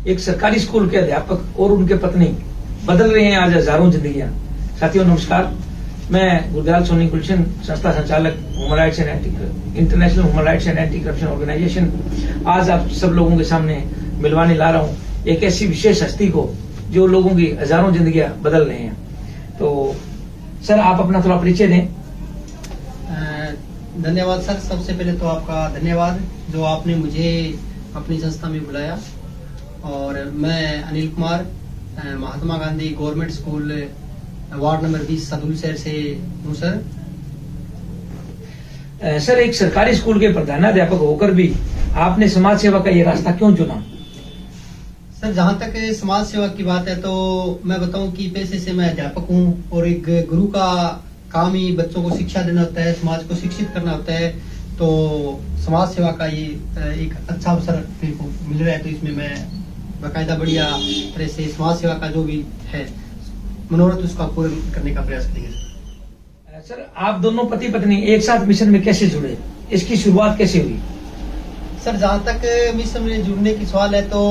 एक सरकारी स्कूल के अध्यापक और उनके पत्नी बदल रहे हैं आज हजारों जिंदगियां। साथियों नमस्कार, मैं गुरदयाल सोनी गुलशन, संस्था संचालक human rights and international human rights and anti corruption organization, आज आप सब लोगों के सामने मिलवाने ला रहा हूं एक ऐसी विशेष हस्ती को जो लोगों की हजारों जिंदगियां बदल रहे हैं। तो सर, आप अपना थोड़ा परिचय दें। धन्यवाद सर। सबसे पहले तो आपका धन्यवाद जो आपने मुझे अपनी संस्था में बुलाया। और मैं Anil Kumar, Mahatma Gandhi government school ward number 20 Sadulshahar से हूँ सर। सर, एक सरकारी स्कूल के प्रधानाध्यापक होकर भी आपने समाज सेवा का ये रास्ता क्यों चुना? सर, जहाँ तक समाज सेवा की बात है तो मैं बताऊं कि पेशे से मैं अध्यापक हूँ और एक गुरु का काम ही बच्चों को शिक्षा देना होता है, समाज को शिक्षित करना होता है। तो समाज सेवा का ये एक अच्छा अवसर मिल रहा है, तो इसमें मैं बाकायदा बढ़िया तरह से समाज सेवा का जो भी है मनोरथ उसका पूर्ण करने का प्रयास करेंगे। सर, आप दोनों पति पत्नी एक साथ मिशन में कैसे जुड़े? इसकी शुरुआत कैसे हुई? सर, जहाँ तक मिशन में जुड़ने की सवाल है तो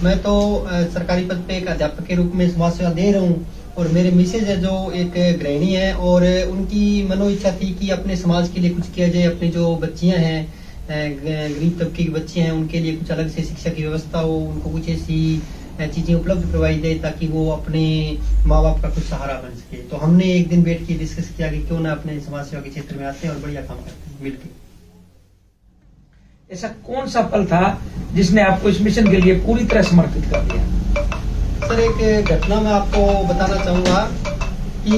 मैं तो सरकारी पद पे एक अध्यापक के रूप में समाज सेवा दे रहा हूँ। और मेरे मिसेज है जो एक गृहिणी है और उनकी मनो इच्छा थी कि अपने समाज के लिए कुछ किया जाए। अपनी जो बच्चियां हैं, गरीब तबके की बच्चियां हैं, उनके लिए कुछ अलग से शिक्षा की व्यवस्था हो, उनको कुछ ऐसी चीजें उपलब्ध करवाई जाए ताकि वो अपने माँ बाप का कुछ सहारा बन सके। तो हमने एक दिन बैठ के डिस्कस किया कि क्यों ना अपने समाज सेवा के क्षेत्र में आते हैं और बढ़िया काम करते हैं मिलकर। ऐसा कौन सा पल था जिसने आपको इस मिशन के लिए पूरी तरह समर्पित कर दिया? सर, एक घटना मैं आपको बताना चाहूंगा कि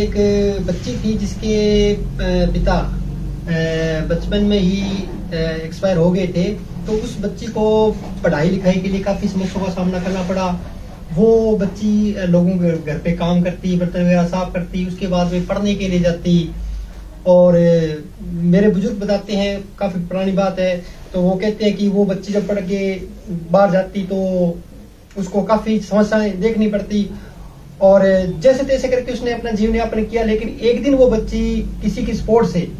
एक बच्ची थी जिसके पिता बचपन में ही एक्सपायर हो गए थे। तो उस बच्ची को पढ़ाई लिखाई के लिए काफी समस्याओं का सामना करना पड़ा। वो बच्ची लोगों के घर पे काम करती, बर्तन वगैरह साफ करती, उसके बाद में पढ़ने के लिए जाती। और मेरे बुजुर्ग बताते हैं, काफी पुरानी बात है, तो वो कहते हैं कि वो बच्ची जब पढ़ के बाहर जाती तो उसको काफी समस्याएं देखनी पड़ती। और जैसे तैसे करके उसने अपना जीवन यापन किया। लेकिन एक दिन वो बच्ची किसी की सपोर्ट से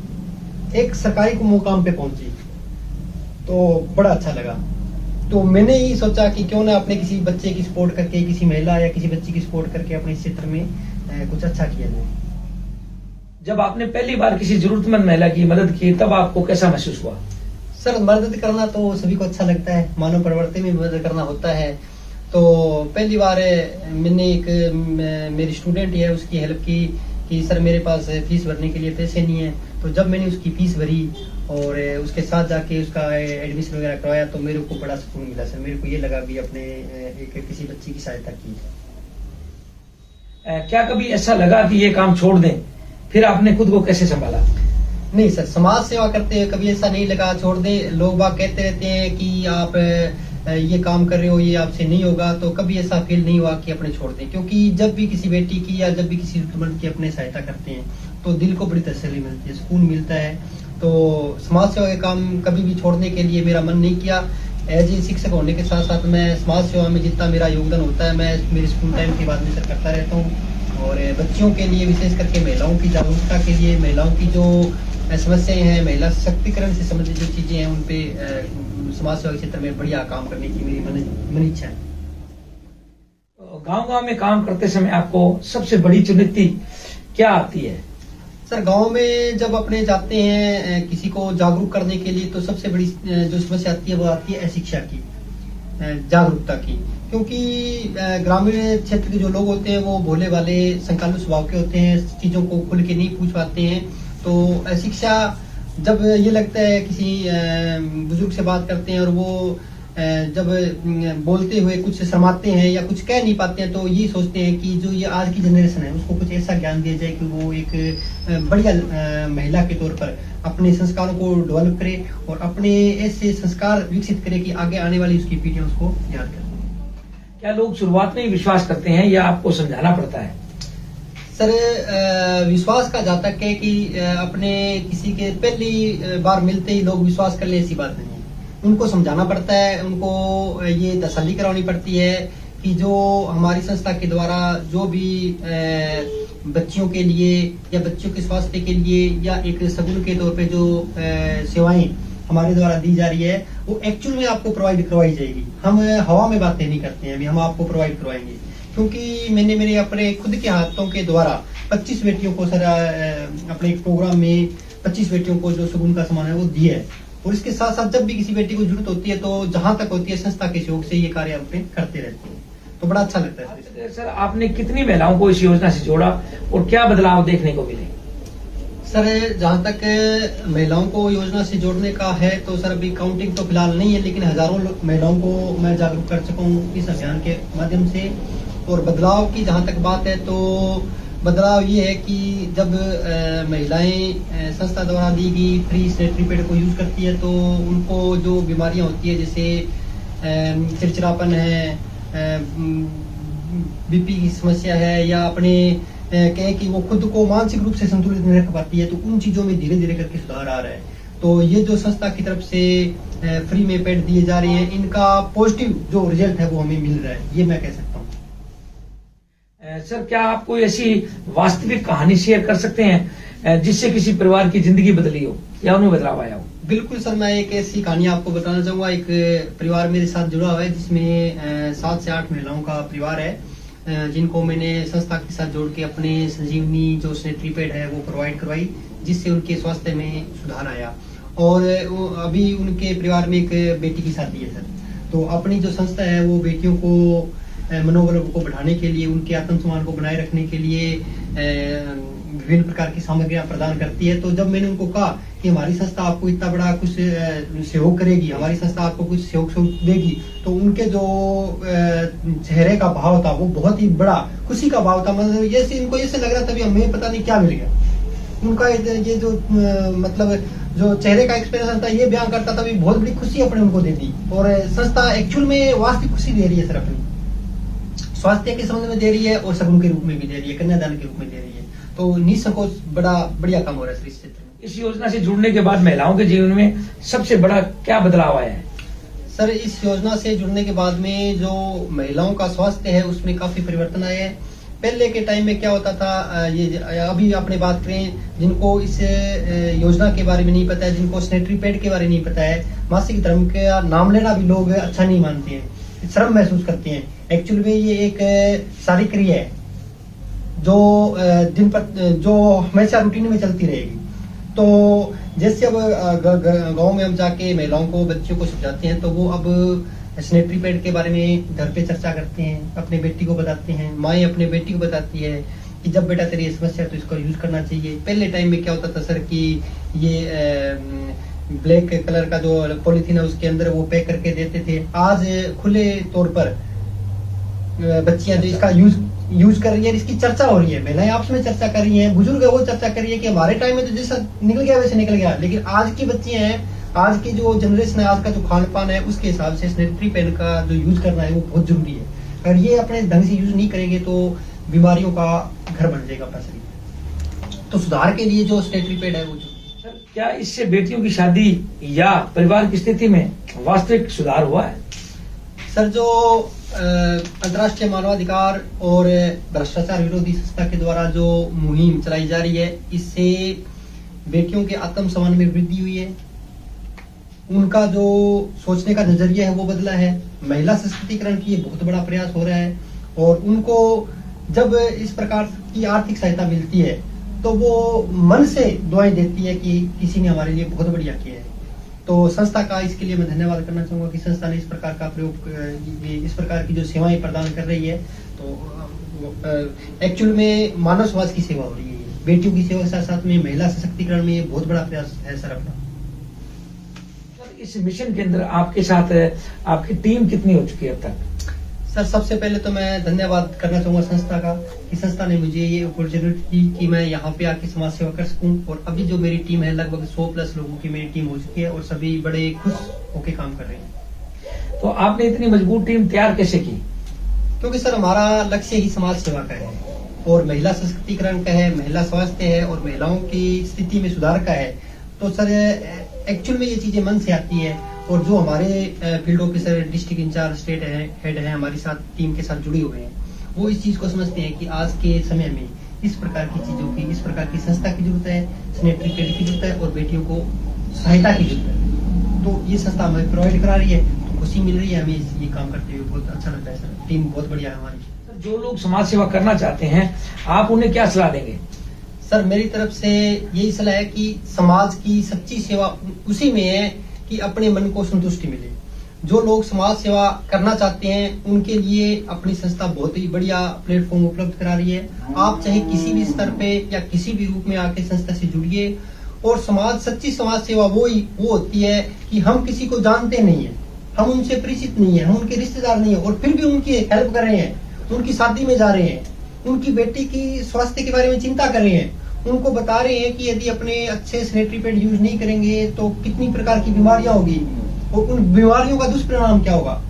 एक सरकारी मुकाम पे पहुंची तो बड़ा अच्छा लगा। तो मैंने ही सोचा कि क्यों ना अपने किसी बच्चे की सपोर्ट करके, किसी महिला या किसी बच्ची की सपोर्ट करके अपने इस क्षेत्र में कुछ अच्छा किया जाए। जब आपने पहली बार किसी जरूरतमंद महिला की मदद की तब आपको कैसा महसूस हुआ? सर, मदद करना तो सभी को अच्छा लगता है, मानव प्रवृत्ति में मदद करना होता है। तो पहली बार मैंने एक मेरी स्टूडेंट है उसकी हेल्प की कि सर मेरे पास फीस भरने के लिए पैसे नहीं है। तो जब मैंने उसकी फीस भरी और उसके साथ जाके उसका एडमिशन वगैरह करवाया तो मेरे को बड़ा सुकून मिला। सर, मेरे को ये लगा भी अपने एक किसी बच्ची की सहायता की। क्या कभी ऐसा लगा कि ये काम छोड़ दें? फिर आपने खुद को कैसे संभाला? नहीं सर, समाज सेवा करते हुए कभी ऐसा नहीं लगा छोड़ दे। लोग बाग कहते रहते हैं कि आप ये काम कर रहे हो, ये आपसे नहीं होगा, तो कभी ऐसा फील नहीं हुआ कि अपने छोड़ दें। क्योंकि जब भी किसी बेटी की या जब भी किसी जरूरतमंद की अपने सहायता करते हैं तो दिल को बड़ी तसल्ली मिलती है, सुकून मिलता है। तो समाज सेवा के काम कभी भी छोड़ने के लिए मेरा मन नहीं किया। एज ए शिक्षक होने के साथ साथ मैं समाज सेवा में जितना मेरा योगदान होता है मैं मेरे स्कूल टाइम के बाद में सर करता रहता हूँ। और बच्चियों के लिए, विशेष करके महिलाओं की जागरूकता के लिए, महिलाओं की जो समस्याएं हैं, महिला सशक्तिकरण से संबंधित जो चीजें हैं उन पे समाज सेवा के क्षेत्र में बढ़िया काम करने की मेरी मन इच्छा है। गांव-गांव में काम करते समय आपको सबसे बड़ी चुनौती क्या आती है? सर, गांव में जब अपने जाते हैं किसी को जागरूक करने के लिए तो सबसे बड़ी जो समस्या आती है वो आती है अशिक्षा की, जागरूकता की। क्योंकि ग्रामीण क्षेत्र के जो लोग होते हैं वो भोले वाले संकालु स्वभाव के होते हैं, चीजों को खुल के नहीं पूछ पाते हैं। तो शिक्षा, जब ये लगता है किसी बुजुर्ग से बात करते हैं और वो जब बोलते हुए कुछ शर्माते हैं या कुछ कह नहीं पाते हैं तो ये सोचते हैं कि जो ये आज की जनरेशन है उसको कुछ ऐसा ज्ञान दिया जाए कि वो एक बढ़िया महिला के तौर पर अपने संस्कारों को डेवलप करे और अपने ऐसे संस्कार विकसित करे कि आगे आने वाली उसकी पीढ़ियां उसको याद करें। क्या लोग शुरुआत में ही विश्वास करते हैं या आपको समझाना पड़ता है? सर, विश्वास का जहाँ तक है कि अपने किसी के पहली बार मिलते ही लोग विश्वास कर ले ऐसी बात नहीं है। उनको समझाना पड़ता है, उनको ये तसल्ली करवानी पड़ती है कि जो हमारी संस्था के द्वारा जो भी बच्चियों के लिए या बच्चों के स्वास्थ्य के लिए या एक सगुन के तौर पे जो सेवाएं हमारे द्वारा दी जा रही है वो एक्चुअल में आपको प्रोवाइड करवाई जाएगी। हम हवा में बातें नहीं करते हैं, अभी हम आपको प्रोवाइड करवाएंगे, क्योंकि मैंने मेरे अपने खुद के हाथों के द्वारा 25 बेटियों को सर अपने एक प्रोग्राम में 25 बेटियों को जो शगुन का सामान है वो दिया है। और इसके साथ साथ जब भी किसी बेटी को जरूरत होती है तो जहां तक होती है संस्था के सहयोग से ये कार्य हम करते रहते हैं, तो बड़ा अच्छा लगता है। सर आपने कितनी महिलाओं को इस योजना से जोड़ा और क्या बदलाव देखने को मिले? सर जहां तक महिलाओं को योजना से जोड़ने का है तो सर अभी काउंटिंग तो फिलहाल नहीं है, लेकिन हजारों महिलाओं को मैं जागरूक कर चुका हूँ इस अभियान के माध्यम से। और बदलाव की जहां तक बात है तो बदलाव ये है कि जब महिलाएं संस्था द्वारा दी गई फ्री सैनिटरी पैड को यूज करती है तो उनको जो बीमारियां होती है जैसे चिड़चिड़ापन है, बीपी की समस्या है, या अपने कहे कि वो खुद को मानसिक रूप से संतुलित नहीं रख पाती है, तो उन चीजों में धीरे धीरे करके सुधार आ रहा है। तो ये जो संस्था की तरफ से फ्री में पैड दिए जा रहे हैं, इनका पॉजिटिव जो रिजल्ट है वो हमें मिल रहा है, ये मैं कह सकता हूँ। सर क्या आप कोई ऐसी वास्तविक कहानी शेयर कर सकते हैं जिससे किसी परिवार की जिंदगी बदली हो या उनमें बदलाव आया हो? बिल्कुल सर, मैं एक ऐसी कहानी आपको बताना चाहूंगा। एक परिवार मेरे साथ जुड़ा हुआ है जिसमें 7 से 8 महिलाओं का परिवार है, जिनको मैंने संस्था के साथ जोड़ के अपने संजीवनी जो सैनिटरी पैड है वो प्रोवाइड करवाई, जिससे उनके स्वास्थ्य में सुधार आया। और अभी उनके परिवार में एक बेटी की शादी है सर। तो अपनी जो संस्था है वो बेटियों को मनोबल को बढ़ाने के लिए, उनके आत्मसम्मान को बनाए रखने के लिए विभिन्न प्रकार की सामग्रियां प्रदान करती है। तो जब मैंने उनको कहा कि हमारी संस्था आपको इतना बड़ा कुछ सहयोग करेगी, हमारी संस्था आपको कुछ सहयोग देगी, तो उनके जो चेहरे का भाव था वो बहुत ही बड़ा खुशी का भाव था। मतलब जैसे इनको ऐसे लग रहा था भी हमें पता नहीं क्या मिल गया। उनका ये जो मतलब जो चेहरे का एक्सप्रेशन था ये बयान करता था भी बहुत बड़ी खुशी अपने उनको दे दी। और संस्था एक्चुअल में वास्तविक खुशी दे रही है सर, अपनी स्वास्थ्य के संबंध में दे रही है और सगुन के रूप में भी दे रही है, कन्यादान के रूप में दे रही है। तो निसंकोच बड़ा बढ़िया काम हो रहा है इस क्षेत्र में। इस योजना से जुड़ने के बाद महिलाओं के जीवन में सबसे बड़ा क्या बदलाव आया है? सर इस योजना से जुड़ने के बाद में जो महिलाओं का स्वास्थ्य है उसमें काफी परिवर्तन आया है। पहले के टाइम में क्या होता था, ये अभी आपने बात करें जिनको इस योजना के बारे में नहीं पता है, जिनको सैनिटरी पैड के बारे में नहीं पता है, मासिक धर्म का नाम लेना भी लोग अच्छा नहीं मानते हैं, शर्म महसूस करते हैं। एक्चुअली में ये एक सारी क्रिया है जो दिन पर जो हमेशा रूटीन में चलती रहेगी। तो जैसे अब गांव में हम जाके महिलाओं को, बच्चों को समझाते हैं तो वो अब सैनिटरी पैड के बारे में घर पे चर्चा करते हैं, अपने बेटी को बताते हैं, माएँ अपने बेटी को बताती है कि जब बेटा तेरी समस्या है तो इसको यूज करना चाहिए। पहले टाइम में क्या होता था सर कि ये ब्लैक कलर का जो पॉलिथीन है उसके अंदर वो पैक करके देते थे। आज खुले तौर पर बच्चियां जो इसका यूज कर रही है, इसकी चर्चा हो रही है, महिलाएं आपस में चर्चा कर रही हैं, बुजुर्ग है वो चर्चा कर रही है कि हमारे टाइम में तो जैसा निकल गया वैसे निकल गया। लेकिन आज की बच्चियां हैं, आज की जो जनरेशन है, आज का जो खान पान है, उसके हिसाब से सैनिटरी पैड का जो यूज करना है वो बहुत जरूरी है। अगर ये अपने ढंग से यूज नहीं करेंगे तो बीमारियों का घर बन जाएगा अपना शरीर। तो सुधार के लिए जो सैनिटरी पैड है वो सर क्या इससे बेटियों की शादी या परिवार की स्थिति में वास्तविक सुधार हुआ है? सर जो अंतर्राष्ट्रीय मानवाधिकार और भ्रष्टाचार विरोधी संस्था के द्वारा जो मुहिम चलाई जा रही है, इससे बेटियों के आत्मसम्मान में वृद्धि हुई है, उनका जो सोचने का नजरिया है वो बदला है, महिला सशक्तिकरण की ये बहुत बड़ा प्रयास हो रहा है। और उनको जब इस प्रकार की आर्थिक सहायता मिलती है तो वो मन से दुआएं देती है कि किसी ने हमारे लिए बहुत बढ़िया किया है। तो संस्था का इसके लिए मैं धन्यवाद करना चाहूंगा कि संस्था ने इस प्रकार का प्रयोग, इस प्रकार की जो सेवाएं प्रदान कर रही है, तो एक्चुअल में मानव समाज की सेवा हो रही है, बेटियों की सेवा के साथ साथ में महिला सशक्तिकरण में बहुत बड़ा प्रयास है सर अपना। इस मिशन के अंदर आपके साथ आपकी टीम कितनी हो चुकी है अब तक? सर सबसे पहले तो मैं धन्यवाद करना चाहूंगा संस्था का कि संस्था ने मुझे ये अपॉर्चुनिटी दी कि मैं यहाँ पे आके समाज सेवा कर सकूं। और अभी जो मेरी टीम है लगभग 100+ लोगों की मेरी टीम हो चुकी है और सभी बड़े खुश होके काम कर रहे हैं। तो आपने इतनी मजबूत टीम तैयार कैसे की? क्योंकि सर हमारा लक्ष्य ही समाज सेवा का है और महिला सशक्तिकरण का है, महिला स्वास्थ्य है और महिलाओं की स्थिति में सुधार का है। तो सर एक्चुअल में ये चीजें मन से आती है और जो हमारे field officer, district in charge, state head है हमारी साथ टीम के साथ जुड़े हुए हैं, वो इस चीज को समझते हैं कि आज के समय में इस प्रकार की चीजों की, इस प्रकार की संस्था की जरूरत है, सैनिटरी पैड की जरूरत है और बेटियों को सहायता की जरूरत है। तो ये संस्था हमें प्रोवाइड करा रही है, तो खुशी मिल रही है हमें ये काम करते हुए, बहुत अच्छा लगता है सर। टीम बहुत बढ़िया है हमारी। जो लोग समाज सेवा करना चाहते हैं आप उन्हें क्या सलाह देंगे? सर मेरी तरफ से यही सलाह है कि समाज की सच्ची सेवा उसी में है कि अपने मन को संतुष्टि मिले। जो लोग समाज सेवा करना चाहते हैं उनके लिए अपनी संस्था बहुत ही बढ़िया प्लेटफॉर्म उपलब्ध करा रही है। आप चाहे किसी भी स्तर पे या किसी भी रूप में आके संस्था से जुड़िए। और सच्ची समाज सेवा वो होती है कि हम किसी को जानते नहीं है, हम उनसे परिचित नहीं है, हम उनके रिश्तेदार नहीं है, और फिर भी उनकी हेल्प कर रहे हैं, उनकी शादी में जा रहे हैं, उनकी बेटी की स्वास्थ्य के बारे में चिंता कर रहे हैं, उनको बता रहे हैं कि यदि अपने अच्छे सैनिटरी पैड यूज नहीं करेंगे तो कितनी प्रकार की बीमारियां होगी और उन बीमारियों का दुष्परिणाम क्या होगा।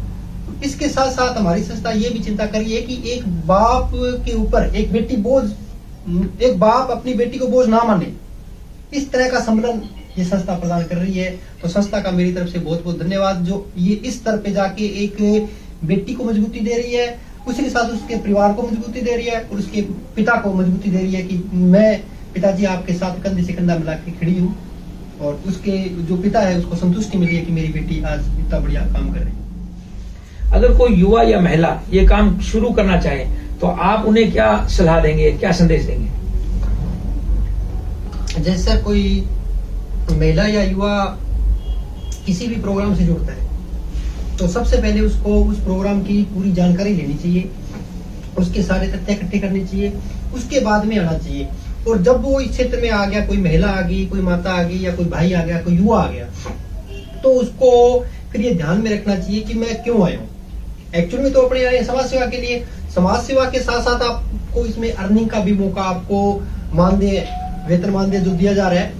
इसके साथ साथ हमारी संस्था ये भी चिंता कर रही है कि एक बाप के ऊपर एक बाप अपनी बेटी को बोझ ना माने, इस तरह का सम्मेलन ये संस्था प्रदान कर रही है। तो संस्था का मेरी तरफ से बहुत बहुत धन्यवाद, जो ये इस स्तर पे जाके एक बेटी को मजबूती दे रही है, उसके साथ उसके परिवार को मजबूती दे रही है और उसके पिता को मजबूती दे रही है कि मैं पिताजी आपके साथ कंधे से कंधा मिला के खड़ी हूँ, और उसके जो पिता है उसको संतुष्टि मिली है कि मेरी बेटी आज इतना बढ़िया काम कर रही है। अगर कोई युवा या महिला ये काम शुरू करना चाहे तो आप उन्हें क्या सलाह देंगे, क्या संदेश देंगे? जैसे कोई महिला या युवा किसी भी प्रोग्राम से जुड़ता है तो सबसे पहले उसको उस प्रोग्राम की पूरी जानकारी लेनी चाहिए, उसके सारे तथ्य इकट्ठे करने चाहिए, उसके बाद में आना चाहिए। और जब वो इस क्षेत्र में आ गया, कोई महिला आ गई, कोई माता आ गई, या कोई भाई आ गया, कोई युवा आ गया, तो उसको फिर ये ध्यान में रखना चाहिए कि मैं क्यों आया हूँ। एक्चुअली में तो अपने आए समाज सेवा के लिए। समाज सेवा के साथ साथ आपको इसमें अर्निंग का भी मौका, आपको मानदेय, वेतन मानदेय जो दिया जा रहा है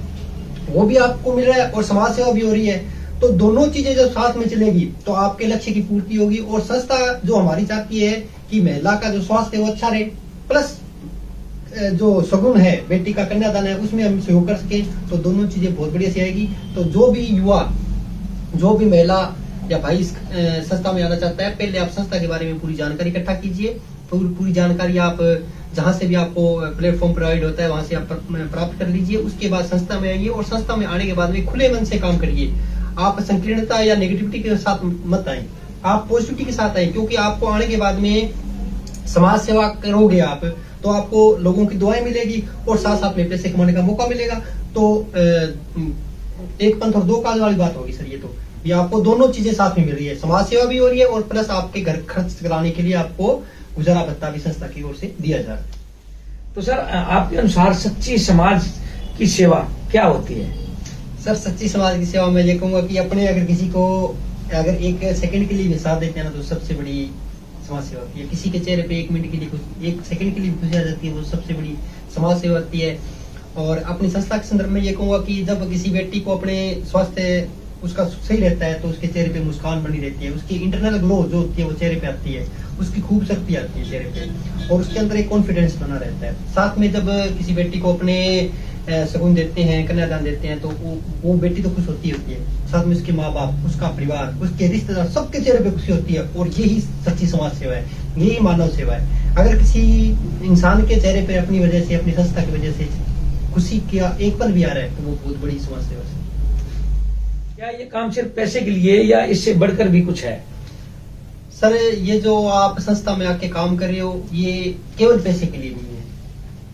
वो भी आपको मिल रहा है और समाज सेवा भी हो रही है। तो दोनों चीजें जब साथ में चलेगी तो आपके लक्ष्य की पूर्ति होगी। और संस्था जो हमारी चाहती है कि महिला का जो स्वास्थ्य है वो अच्छा रहे, प्लस जो सगुन है, बेटी का कन्यादान है, उसमें हम सहयोग कर सके, तो दोनों चीजें बहुत बढ़िया से आएगी। तो जो भी युवा, जो भी महिला या भाई इस संस्था में आना चाहता है, पहले आप संस्था के बारे में पूरी जानकारी इकट्ठा कीजिए। पूरी जानकारी आप जहां से भी आपको प्लेटफॉर्म प्रोवाइड होता है वहां से आप प्राप्त कर लीजिए। उसके बाद संस्था में आइए और संस्था में आने के बाद में खुले मन से काम करिए। आप संकीर्णता या नेगेटिविटी के साथ मत आए, आप पॉजिटिविटी के साथ आए, क्योंकि आपको आने के बाद में समाज सेवा करोगे आप तो आपको लोगों की दुआएं मिलेगी और साथ साथ में पैसे कमाने का मौका मिलेगा। तो एक पंथ और दो काज वाली बात होगी सर। ये आपको दोनों चीजें साथ में मिल रही है, समाज सेवा भी हो रही है और प्लस आपके घर खर्च कराने के लिए आपको गुजारा भत्ता भी संस्था की ओर से दिया जा रहा है। तो सर आपके अनुसार सच्ची समाज की सेवा क्या होती है? सर सच्ची समाज की सेवा मैं ये कहूंगा कि अपने अगर किसी को अगर एक सेकंड के लिए भी साथ देते हैं ना तो सबसे बड़ी समाज सेवा होती है। किसी के चेहरे पे एक मिनट के लिए कुछ, एक सेकंड के लिए खुशी आ जाती है, वो सबसे बड़ी समाज सेवा होती है। और अपनी संस्था के संदर्भ में ये कहूंगा कि जब किसी व्यक्ति को अपने स्वास्थ्य उसका सही रहता है तो उसके चेहरे पे मुस्कान बनी रहती है, उसकी इंटरनल ग्लो जो होती है वो चेहरे पे आती है, उसकी खूबसूरती आती है चेहरे पे और उसके अंदर एक कॉन्फिडेंस बना रहता है। साथ में जब किसी बेटी को अपने सगुन देते हैं, कन्यादान देते हैं तो वो बेटी तो खुश होती है, साथ में उसके माँ बाप, उसका परिवार, उसके रिश्तेदार, सबके चेहरे पे खुशी होती है। और यही सच्ची समाज सेवा है, यही मानव सेवा है। अगर किसी इंसान के चेहरे पे अपनी वजह से, अपनी संस्था की वजह से खुशी का एक पल भी आ रहा है तो वो बहुत बड़ी समाज सेवा है। क्या ये काम सिर्फ पैसे के लिए या इससे बढ़कर भी कुछ है? सर ये जो आप संस्था में आके काम कर रहे हो ये केवल पैसे के लिए नहीं है।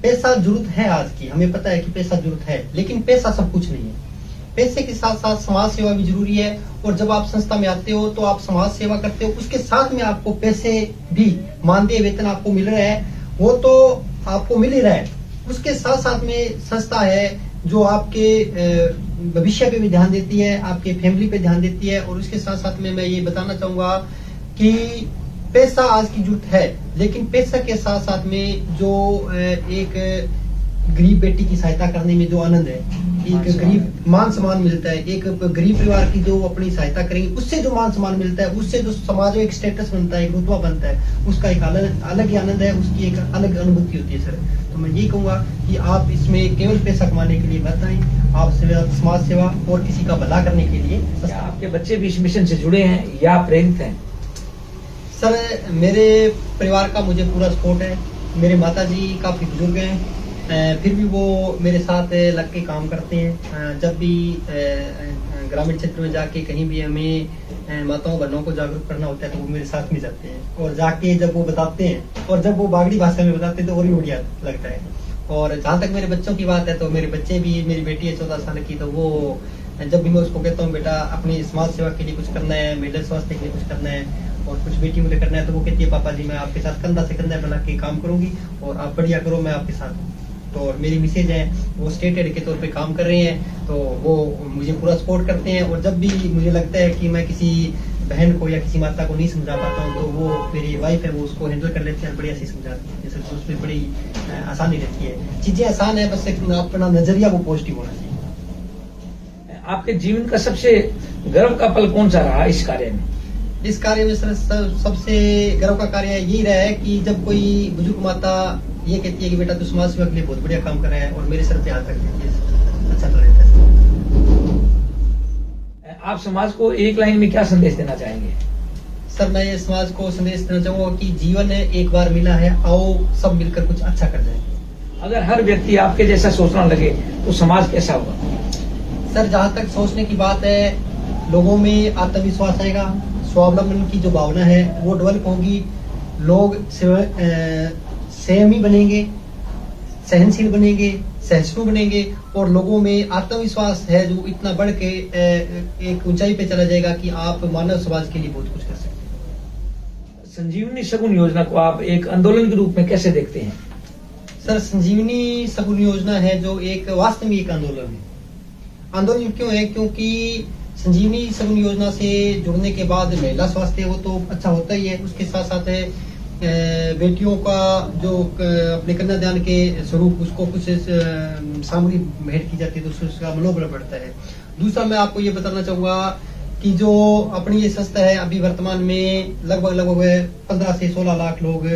पैसा जरूरत है आज की, हमें पता है कि पैसा जरूरत है, लेकिन पैसा सब कुछ नहीं है। पैसे के साथ साथ समाज सेवा भी जरूरी है। और जब आप संस्था में आते हो तो आप समाज सेवा करते हो, उसके साथ में आपको पैसे भी, मानदेय वेतन आपको मिल रहा है, वो तो आपको मिल ही रहा है। उसके साथ साथ में संस्था है जो आपके भविष्य पे भी ध्यान देती है, आपके फैमिली पे ध्यान देती है। और उसके साथ साथ में मैं ये बताना चाहूंगा कि पैसा आज की जरूरत है, लेकिन पैसा के साथ साथ में जो एक गरीब बेटी की सहायता करने में जो आनंद है, एक गरीब मान सम्मान मिलता है, एक गरीब परिवार की जो अपनी सहायता करेंगे उससे जो मान सम्मान मिलता है, उससे जो समाज में एक स्टेटस बनता है, एक रुतबा बनता है, उसका एक अलग ही आनंद है, उसकी एक अलग अनुभूति होती है सर। तो मैं ये कहूंगा कि आप इसमें केवल पैसा कमाने के लिए मत आए, आप समाज सेवा और किसी का भला करने के लिए। क्या आपके बच्चे भी इस मिशन से जुड़े हैं या प्रेरित हैं? सर मेरे परिवार का मुझे पूरा सपोर्ट है। मेरे माताजी काफी बुजुर्ग हैं फिर भी वो मेरे साथ लग के काम करते हैं। जब भी ग्रामीण क्षेत्र में जाके कहीं भी हमें माताओं बहनों को जागरूक करना होता है तो वो मेरे साथ में जाते हैं, और जाके जब वो बताते हैं और जब वो बागड़ी भाषा में बताते हैं तो और भी बढ़िया लगता है। और जहाँ तक मेरे बच्चों की बात है तो मेरे बच्चे भी, मेरी बेटी है 14 साल की, तो वो जब भी मैं उसको कहता हूँ बेटा अपनी समाज सेवा के लिए कुछ करना है, महिला स्वास्थ्य के लिए कुछ करना है और कुछ बेटियों के लिए करना है, तो वो कहती है पापा जी मैं आपके साथ कंधा से कंधा मिला के काम करूंगी और आप बढ़िया करो, मैं आपके साथ हूँ। तो और मेरी मिसेज है वो स्टेट हेड के तौर पे काम कर रही हैं, तो वो मुझे पूरा सपोर्ट करते हैं। और जब भी मुझे लगता है कि मैं किसी बहन को या किसी माता को नहीं समझा पाता हूँ तो वो मेरी वाइफ है वो उसको हैंडल कर लेते हैं, बढ़िया से समझाती है, जैसे तो उसमें बड़ी आसानी रहती है। चीजें आसान है, बस एक अपना नजरिया वो पॉजिटिव होना चाहिए। आपके जीवन का सबसे गर्व का पल कौन सा रहा इस कार्य में? इस कार्य में सर सबसे गर्व का कार्य यही रहा है कि जब कोई बुजुर्ग माता ये कहती है कि बेटा तू समाज सेवा के लिए बहुत बढ़िया काम कर रहा है और मेरे सर पे हाथ रख देती है, अच्छा तो रहता है। आप समाज को एक लाइन में क्या संदेश देना चाहेंगे? सर मैं ये समाज को संदेश देना चाहूंगा कि जीवन एक बार मिला है, आओ सब मिलकर कुछ अच्छा कर जाए। अगर हर व्यक्ति आपके जैसा सोचना लगे तो समाज कैसा होगा? सर जहाँ तक सोचने की बात है, लोगों में आत्मविश्वास आएगा, स्वावलंबन की जो भावना है वो डेवलप होगी, लोग संयमी बनेंगे, सहनशील बनेंगे, सहिष्णु बनेंगे और लोगों में आत्मविश्वास है जो इतना बढ़ के एक ऊंचाई पे चला जाएगा कि आप मानव समाज के लिए बहुत कुछ कर सकते हैं। संजीवनी शगुन योजना को आप एक आंदोलन के रूप में कैसे देखते हैं? सर संजीवनी शगुन योजना है जो एक वास्तविक आंदोलन है। आंदोलन क्यों है? क्योंकि संजीवनी शगुन योजना से जुड़ने के बाद महिला स्वास्थ्य वो तो अच्छा होता ही है, उसके साथ साथ बेटियों का जो अपने कन्यादान के स्वरूप उसको कुछ सामग्री भेंट की जाती है तो उसका मनोबल बढ़ता है। दूसरा मैं आपको ये बताना चाहूंगा कि जो अपनी ये संस्था है अभी वर्तमान में लगभग 15 से 16 लाख लोग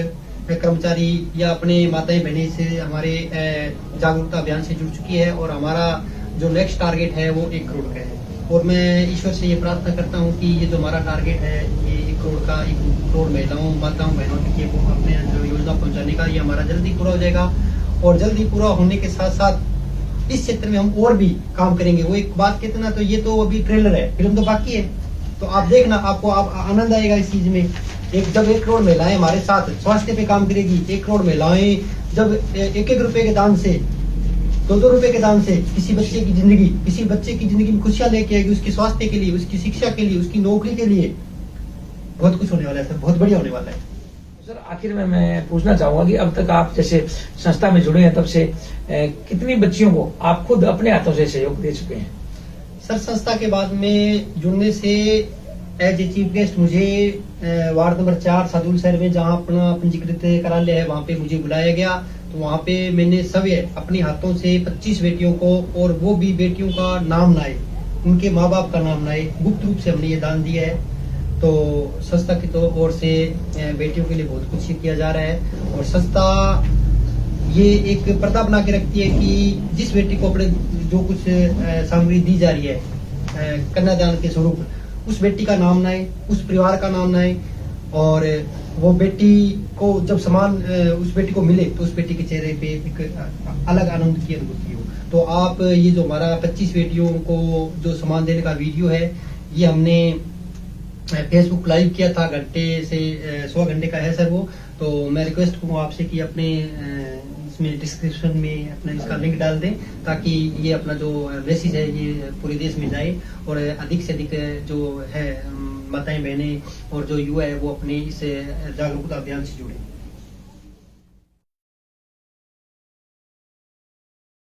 कर्मचारी या अपने माताएं बहनें से हमारे जागरूकता अभियान से जुड़ चुकी है और हमारा जो नेक्स्ट टारगेट है वो 1 करोड़ का है। और मैं ईश्वर से ये प्रार्थना करता हूँ कि ये जो हमारा टारगेट है ये 1 करोड़ का, 1 करोड़ महिलाओं माताओं बहनों के अपने जो योजना पहुंचाने का, ये हमारा जल्दी पूरा हो जाएगा। और जल्दी पूरा होने के साथ साथ इस क्षेत्र में हम और भी काम करेंगे। वो एक बात कहते ना, तो ये तो अभी ट्रेलर है, फिल्म तो बाकी है, तो आप देखना, आपको आनंद आएगा इस चीज में। जब 1 करोड़ महिलाएं हमारे साथ स्वास्थ्य पे काम करेगी, 1 करोड़ महिलाएं जब 1-1 रुपए के दान से, 2-2 रुपए के दान से किसी बच्चे की जिंदगी में खुशियां लेके आएगी, उसके स्वास्थ्य के लिए, उसकी शिक्षा के लिए, उसकी नौकरी के लिए, बहुत कुछ होने वाला है सर, बहुत बढ़िया होने वाला है। सर आखिर में मैं पूछना चाहूंगा कि अब तक आप जैसे संस्था में जुड़े हैं तब से कितनी बच्चियों को आप खुद अपने हाथों से सहयोग दे चुके हैं? सर संस्था के बाद में जुड़ने से एज ए चीफ गेस्ट मुझे वार्ड नंबर 4 सादुल शहर में जहाँ अपना पंजीकृत कार्यालय है वहाँ पे मुझे बुलाया गया। तो वहाँ पे मैंने सभी अपने हाथों से 25 बेटियों को, और वो भी बेटियों का नाम लाए, उनके माँ बाप का नाम लाए, गुप्त रूप से हमने ये दान दिया है। तो संस्था की तो ओर से बेटियों के लिए बहुत कुछ किया जा रहा है। और संस्था ये एक प्रथा बना के रखती है कि जिस बेटी को अपने जो कुछ सामग्री दी जा रही है कन्यादान के स्वरूप, उस बेटी का नाम ना आए, उस परिवार का नाम ना आए, और वो बेटी को जब सम्मान उस बेटी को मिले तो उस बेटी के चेहरे पे एक अलग आनंद की अनुभूति हो। तो आप ये जो हमारा 25 बेटियों को जो सम्मान देने का वीडियो है, ये हमने फेसबुक लाइव किया था, घंटे से 100 घंटे का है सर वो। तो मैं रिक्वेस्ट करूँगा आपसे कि अपने इसमें डिस्क्रिप्शन में अपना इसका लिंक डाल दें, ताकि ये अपना जो मैसेज है ये पूरे देश में जाए और अधिक से अधिक जो है माताएं बहनें और जो युवा है वो अपने इस जागरूकता अभियान से जुड़े।